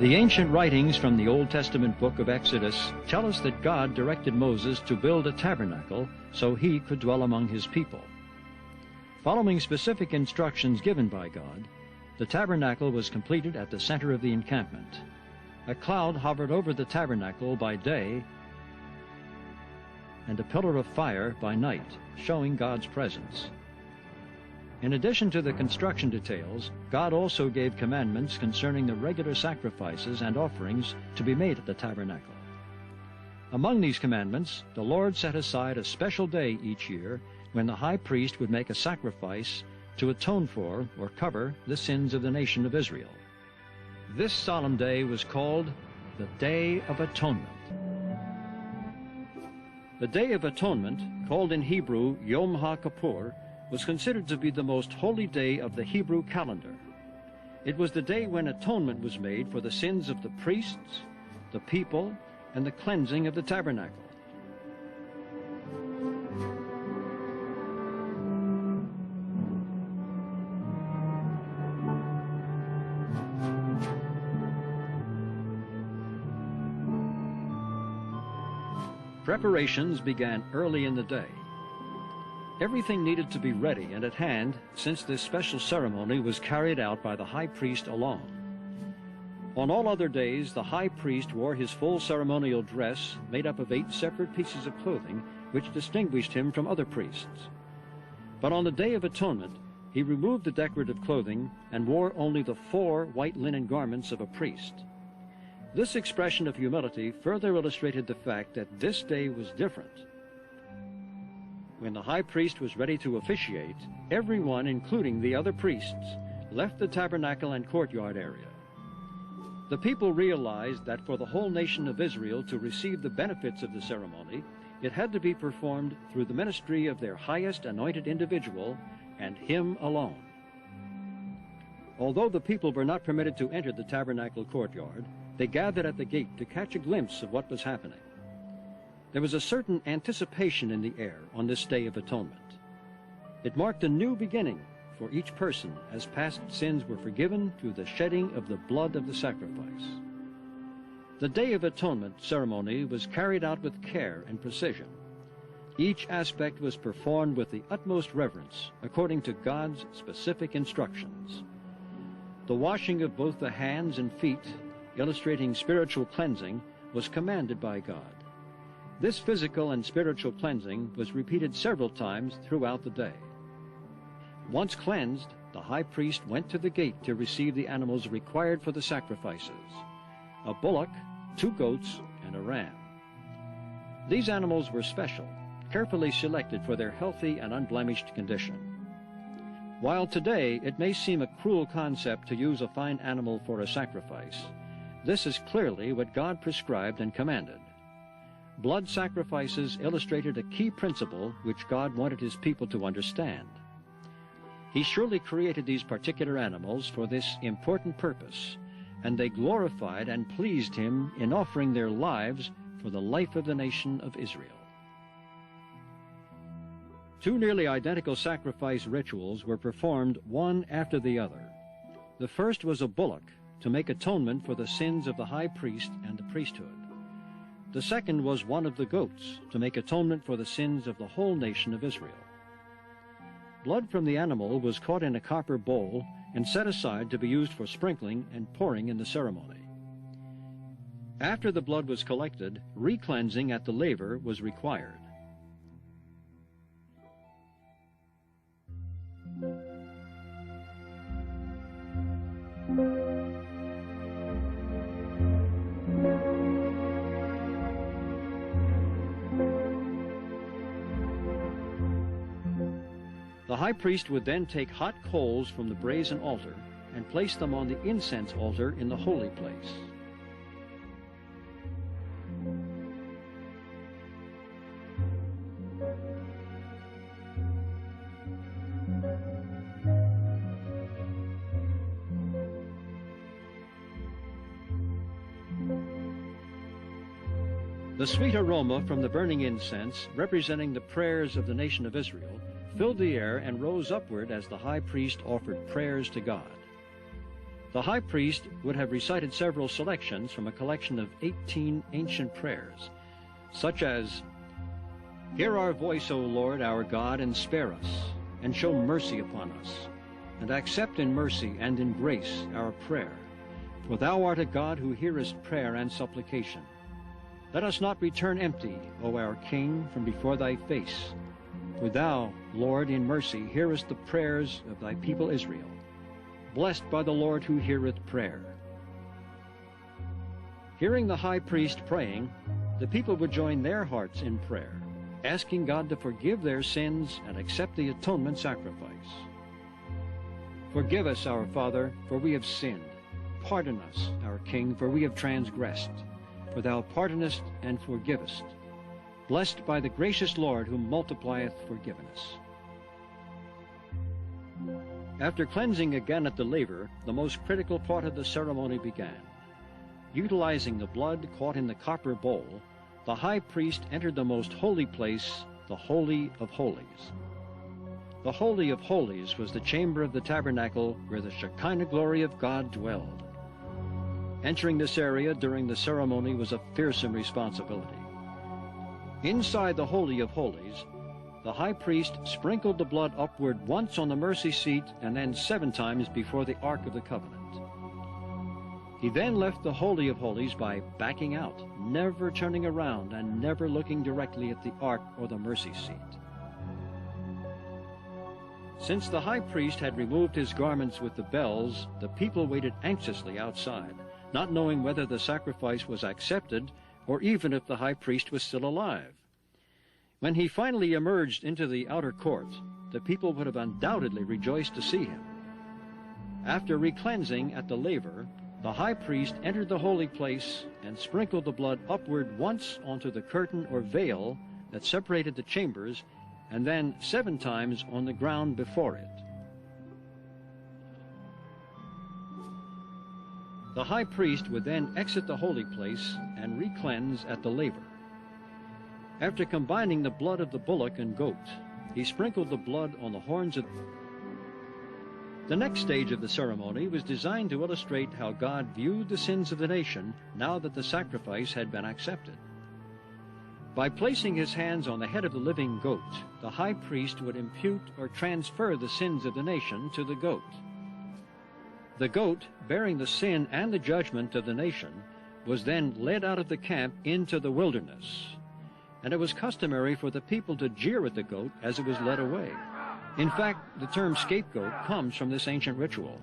The ancient writings from the Old Testament book of Exodus tell us that God directed Moses to build a tabernacle so he could dwell among his people. Following specific instructions given by God, the tabernacle was completed at the center of the encampment. A cloud hovered over the tabernacle by day and a pillar of fire by night, showing God's presence. In addition to the construction details, God also gave commandments concerning the regular sacrifices and offerings to be made at the tabernacle. Among these commandments, the Lord set aside a special day each year when the high priest would make a sacrifice to atone for or cover the sins of the nation of Israel. This solemn day was called the Day of Atonement. The Day of Atonement, called in Hebrew Yom Kippur, was considered to be the most holy day of the Hebrew calendar. It was the day when atonement was made for the sins of the priests, the people, and the cleansing of the tabernacle. Preparations began early in the day. Everything needed to be ready and at hand, since this special ceremony was carried out by the high priest alone. On all other days, the high priest wore his full ceremonial dress made up of 8 separate pieces of clothing, which distinguished him from other priests. But on the Day of Atonement, he removed the decorative clothing and wore only the 4 white linen garments of a priest. This expression of humility further illustrated the fact that this day was different. When the high priest was ready to officiate, everyone, including the other priests, left the tabernacle and courtyard area. The people realized that for the whole nation of Israel to receive the benefits of the ceremony, it had to be performed through the ministry of their highest anointed individual, and him alone. Although the people were not permitted to enter the tabernacle courtyard, they gathered at the gate to catch a glimpse of what was happening. There was a certain anticipation in the air on this Day of Atonement. It marked a new beginning for each person, as past sins were forgiven through the shedding of the blood of the sacrifice. The Day of Atonement ceremony was carried out with care and precision. Each aspect was performed with the utmost reverence, according to God's specific instructions. The washing of both the hands and feet, illustrating spiritual cleansing, was commanded by God. This physical and spiritual cleansing was repeated several times throughout the day. Once cleansed, the high priest went to the gate to receive the animals required for the sacrifices: a bullock, 2 goats, and a ram. These animals were special, carefully selected for their healthy and unblemished condition. While today it may seem a cruel concept to use a fine animal for a sacrifice, this is clearly what God prescribed and commanded. Blood sacrifices illustrated a key principle which God wanted his people to understand. He surely created these particular animals for this important purpose, and they glorified and pleased him in offering their lives for the life of the nation of Israel. 2 nearly identical sacrifice rituals were performed one after the other. The first was a bullock to make atonement for the sins of the high priest and the priesthood. The second was one of the goats to make atonement for the sins of the whole nation of Israel. Blood from the animal was caught in a copper bowl and set aside to be used for sprinkling and pouring in the ceremony. After the blood was collected, re-cleansing at the laver was required. The high priest would then take hot coals from the brazen altar and place them on the incense altar in the holy place. The sweet aroma from the burning incense, representing the prayers of the nation of Israel, filled the air and rose upward as the high priest offered prayers to God. The high priest would have recited several selections from a collection of 18 ancient prayers, such as, "Hear our voice, O Lord, our God, and spare us, and show mercy upon us, and accept in mercy and in grace our prayer. For thou art a God who hearest prayer and supplication. Let us not return empty, O our King, from before thy face. For thou, Lord, in mercy, hearest the prayers of thy people Israel. Blessed by the Lord who heareth prayer." Hearing the high priest praying, the people would join their hearts in prayer, asking God to forgive their sins and accept the atonement sacrifice. "Forgive us, our Father, for we have sinned. Pardon us, our King, for we have transgressed. For thou pardonest and forgivest. Blessed by the gracious Lord who multiplieth forgiveness." After cleansing again at the laver, the most critical part of the ceremony began. Utilizing the blood caught in the copper bowl, the high priest entered the most holy place, the Holy of Holies. The Holy of Holies was the chamber of the tabernacle where the Shekinah glory of God dwelled. Entering this area during the ceremony was a fearsome responsibility. Inside the Holy of Holies, the high priest sprinkled the blood upward once on the mercy seat and then 7 times before the Ark of the Covenant. He then left the Holy of Holies by backing out, never turning around and never looking directly at the Ark or the mercy seat. Since the high priest had removed his garments with the bells, the people waited anxiously outside, not knowing whether the sacrifice was accepted or even if the high priest was still alive. When he finally emerged into the outer court, the people would have undoubtedly rejoiced to see him. After recleansing at the laver, the high priest entered the holy place and sprinkled the blood upward once onto the curtain or veil that separated the chambers, and then 7 times on the ground before it. The high priest would then exit the holy place and re-cleanse at the laver. After combining the blood of the bullock and goat, he sprinkled the blood on the horns of... The next stage of the ceremony was designed to illustrate how God viewed the sins of the nation now that the sacrifice had been accepted. By placing his hands on the head of the living goat, the high priest would impute or transfer the sins of the nation to the goat. The goat, bearing the sin and the judgment of the nation, was then led out of the camp into the wilderness, and it was customary for the people to jeer at the goat as it was led away. In fact, the term scapegoat comes from this ancient ritual.